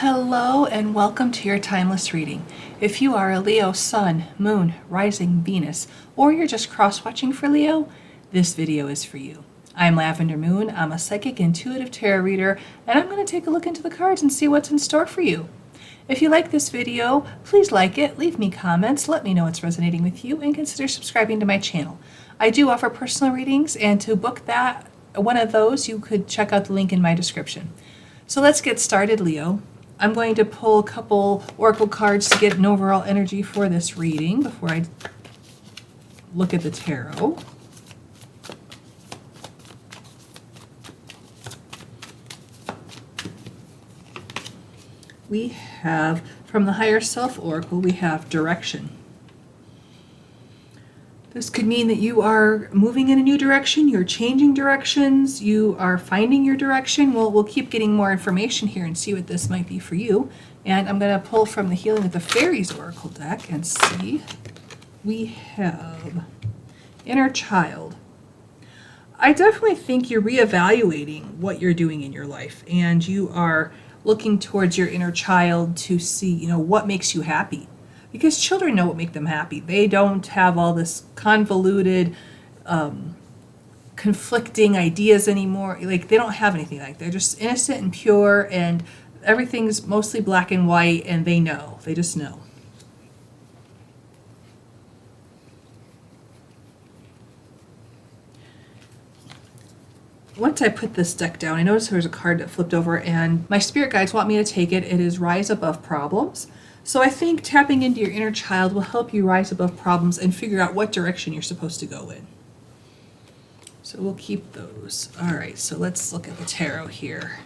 Hello and welcome to your timeless reading. If you are a Leo Sun, Moon, Rising, Venus, or you're just cross-watching for Leo, this video is for you. I'm Lavender Moon. I'm a psychic intuitive tarot reader, and I'm going to take a look into the cards and see what's in store for you. If you like this video, please like it, leave me comments, let me know what's resonating with you, and consider subscribing to my channel. I do offer personal readings, and to book one of those, you could check out the link in my description. So let's get started, Leo. I'm going to pull a couple oracle cards to get an overall energy for this reading before I look at the tarot. We have, from the Higher Self Oracle, we have direction. This could mean that you are moving in a new direction, you're changing directions, you are finding your direction. We'll keep getting more information here and see what this might be for you. And I'm going to pull from the Healing with the Fairies Oracle deck and see. We have Inner Child. I definitely think you're reevaluating what you're doing in your life, and you are looking towards your inner child to see, what makes you happy. Because children know what makes them happy. They don't have all this convoluted, conflicting ideas anymore. They don't have anything like that. They're just innocent and pure, and everything's mostly black and white, and they know. They just know. Once I put this deck down, I noticed there was a card that flipped over, and my spirit guides want me to take it. It is Rise Above Problems. So I think tapping into your inner child will help you rise above problems and figure out what direction you're supposed to go in. So we'll keep those. All right, so let's look at the tarot here.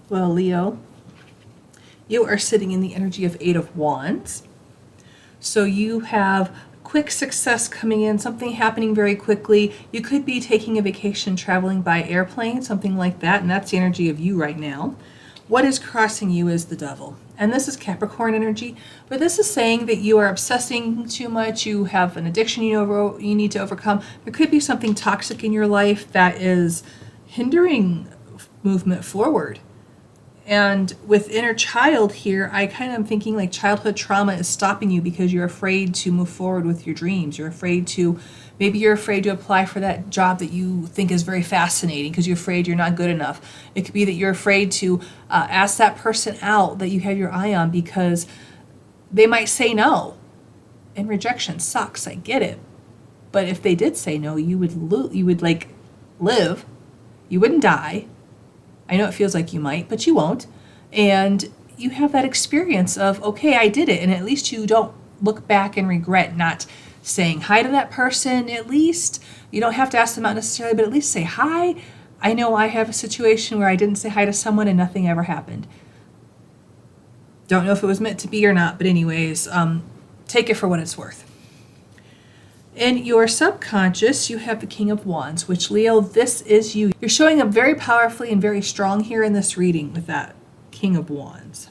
Well, Leo, you are sitting in the energy of Eight of Wands. So you have quick success coming in, something happening very quickly. You could be taking a vacation, traveling by airplane, something like that, and that's the energy of you right now. What is crossing you is the Devil. And this is Capricorn energy, but this is saying that you are obsessing too much, you have an addiction you need to overcome. There could be something toxic in your life that is hindering movement forward. And with inner child here, I kind of am thinking like childhood trauma is stopping you because you're afraid to move forward with your dreams. Maybe you're afraid to apply for that job that you think is very fascinating because you're afraid you're not good enough. It could be that you're afraid to ask that person out that you have your eye on because they might say no. And rejection sucks, I get it. But if they did say no, you would live. You wouldn't die. I know it feels like you might, but you won't. And you have that experience of, okay, I did it. And at least you don't look back and regret not saying hi to that person. At least you don't have to ask them out necessarily, but at least say hi. I know I have a situation where I didn't say hi to someone and nothing ever happened. Don't know if it was meant to be or not, but anyways, take it for what it's worth. In your subconscious, you have the King of Wands, which, Leo, this is you. You're showing up very powerfully and very strong here in this reading with that King of Wands.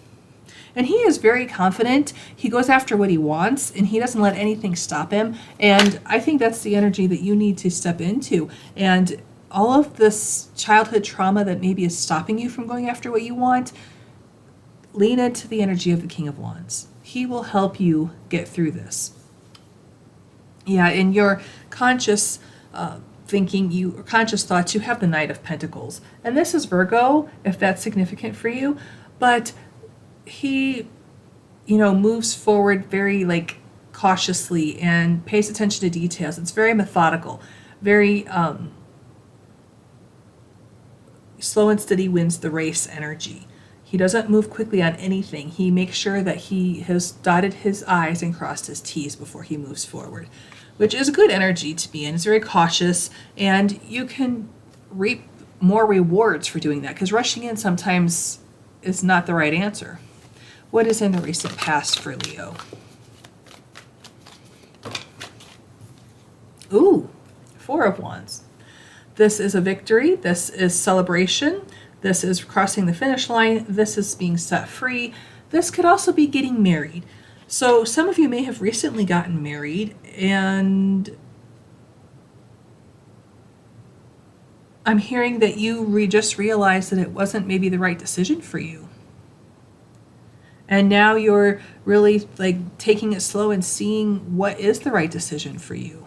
And he is very confident. He goes after what he wants, and he doesn't let anything stop him. And I think that's the energy that you need to step into. And all of this childhood trauma that maybe is stopping you from going after what you want, lean into the energy of the King of Wands. He will help you get through this. Yeah, in your conscious conscious thoughts, you have the Knight of Pentacles. And this is Virgo, if that's significant for you. But he, moves forward very, cautiously and pays attention to details. It's very methodical, very slow and steady wins the race energy. He doesn't move quickly on anything. He makes sure that he has dotted his I's and crossed his T's before he moves forward, which is a good energy to be in. It's very cautious, and you can reap more rewards for doing that because rushing in sometimes is not the right answer. What is in the recent past for Leo? Ooh, Four of Wands. This is a victory. This is celebration. This is crossing the finish line. This is being set free. This could also be getting married. So some of you may have recently gotten married, and I'm hearing that you just realized that it wasn't maybe the right decision for you. And now you're really like taking it slow and seeing what is the right decision for you.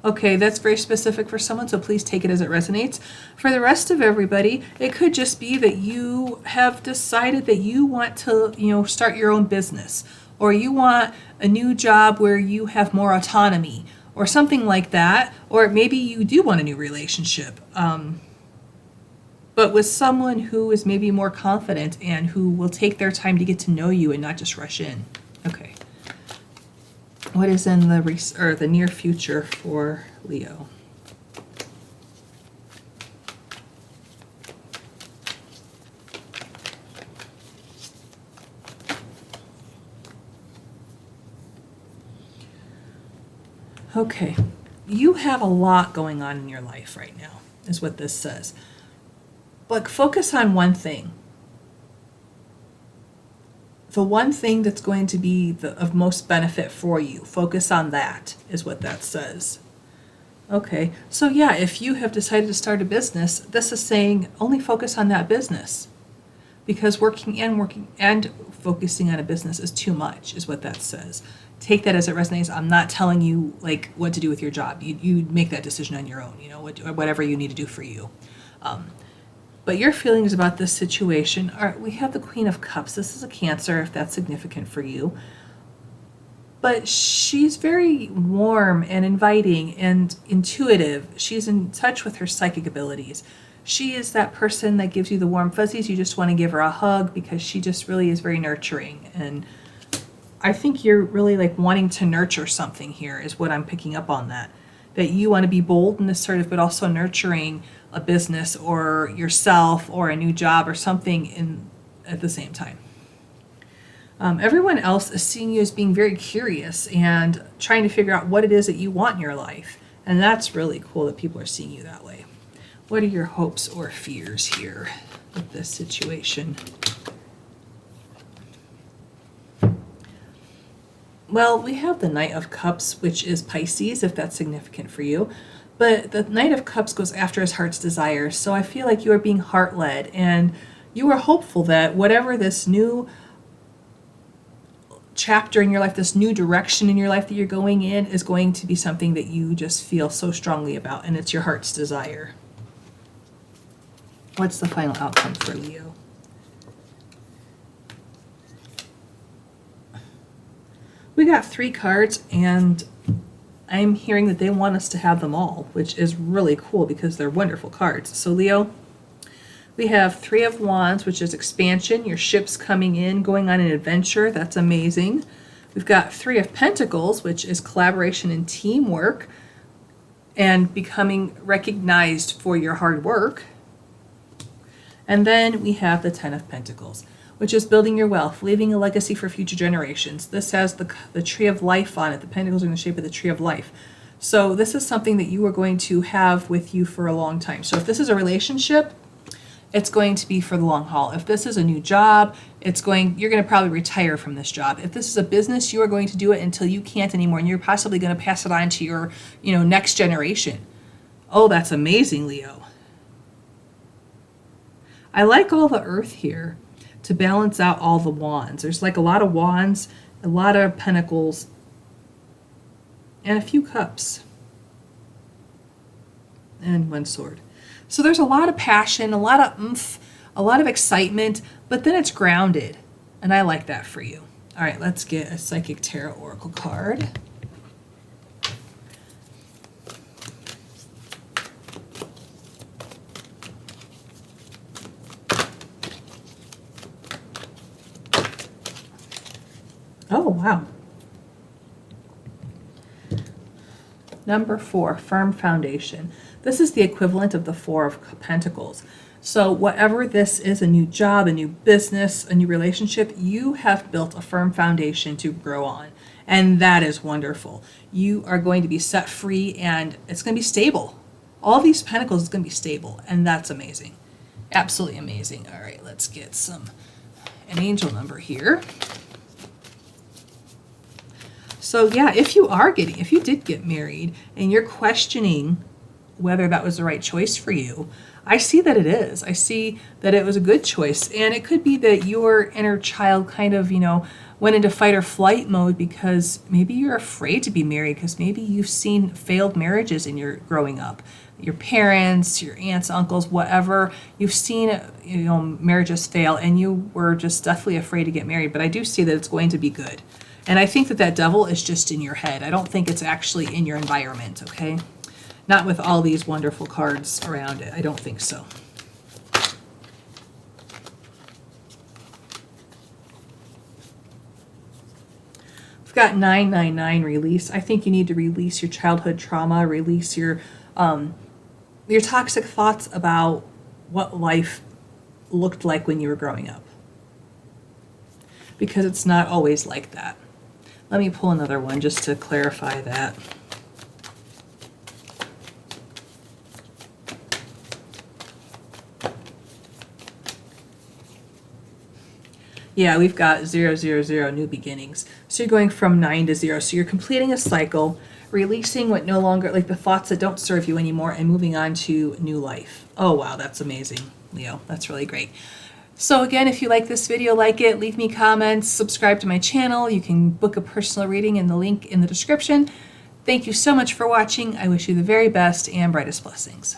Okay, that's very specific for someone, so please take it as it resonates. For the rest of everybody, it could just be that you have decided that you want to, start your own business, or you want a new job where you have more autonomy, or something like that, or maybe you do want a new relationship, but with someone who is maybe more confident and who will take their time to get to know you and not just rush in. Okay. What is in the near future for Leo? Okay, you have a lot going on in your life right now, is what this says. But focus on one thing. The one thing that's going to be of most benefit for you. Focus on that, is what that says. Okay, so yeah, if you have decided to start a business, this is saying only focus on that business. Because working and focusing on a business is too much, is what that says. Take that as it resonates. I'm not telling you like what to do with your job. You make that decision on your own, whatever you need to do for you. But your feelings about this situation are, we have the Queen of Cups. This is a Cancer, if that's significant for you. But she's very warm and inviting and intuitive. She's in touch with her psychic abilities. She is that person that gives you the warm fuzzies. You just want to give her a hug because she just really is very nurturing. And I think you're really like wanting to nurture something here is what I'm picking up on that. That you want to be bold and assertive, but also nurturing a business or yourself or a new job or something at the same time. Everyone else is seeing you as being very curious and trying to figure out what it is that you want in your life. And that's really cool that people are seeing you that way. What are your hopes or fears here with this situation? Well, we have the Knight of Cups, which is Pisces, if that's significant for you. But the Knight of Cups goes after his heart's desires. So I feel like you are being heart-led, and you are hopeful that whatever this new chapter in your life, this new direction in your life that you're going in is going to be something that you just feel so strongly about, and it's your heart's desire. What's the final outcome for Leo? We got 3 cards, and I'm hearing that they want us to have them all, which is really cool because they're wonderful cards. So Leo, we have 3 of Wands, which is expansion. Your ship's coming in, going on an adventure. That's amazing. We've got 3 of Pentacles, which is collaboration and teamwork and becoming recognized for your hard work. And then we have the 10 of Pentacles, which is building your wealth, leaving a legacy for future generations. This has the tree of life on it. The pentacles are in the shape of the tree of life. So this is something that you are going to have with you for a long time. So if this is a relationship, it's going to be for the long haul. If this is a new job, you're going to probably retire from this job. If this is a business, you are going to do it until you can't anymore, and you're possibly going to pass it on to your, next generation. Oh, that's amazing, Leo. I like all the earth here to balance out all the wands. There's like a lot of wands, a lot of pentacles, and a few cups. And 1 sword. So there's a lot of passion, a lot of oomph, a lot of excitement, but then it's grounded. And I like that for you. All right, let's get a Psychic Tarot Oracle card. Oh, wow. Number 4, firm foundation. This is the equivalent of the 4 of Pentacles. So whatever this is, a new job, a new business, a new relationship, you have built a firm foundation to grow on. And that is wonderful. You are going to be set free, and it's going to be stable. All these pentacles is going to be stable, and that's amazing. Absolutely amazing. All right, let's get an angel number here. So yeah, if you did get married and you're questioning whether that was the right choice for you. I see that it is. I see that it was a good choice. And it could be that your inner child kind of, went into fight or flight mode because maybe you're afraid to be married because maybe you've seen failed marriages in your growing up. Your parents, your aunts, uncles, whatever, you've seen, marriages fail and you were just deathly afraid to get married. But I do see that it's going to be good. And I think that devil is just in your head. I don't think it's actually in your environment, okay? Not with all these wonderful cards around it. I don't think so. We've got 999 release. I think you need to release your childhood trauma, release your toxic thoughts about what life looked like when you were growing up. Because it's not always like that. Let me pull another one just to clarify that. Yeah, we've got 000, new beginnings. So you're going from 9 to 0. So you're completing a cycle, releasing what no longer, like the thoughts that don't serve you anymore, and moving on to new life. Oh, wow, that's amazing, Leo. That's really great. So again, if you like this video, like it, leave me comments, subscribe to my channel. You can book a personal reading in the link in the description. Thank you so much for watching. I wish you the very best and brightest blessings.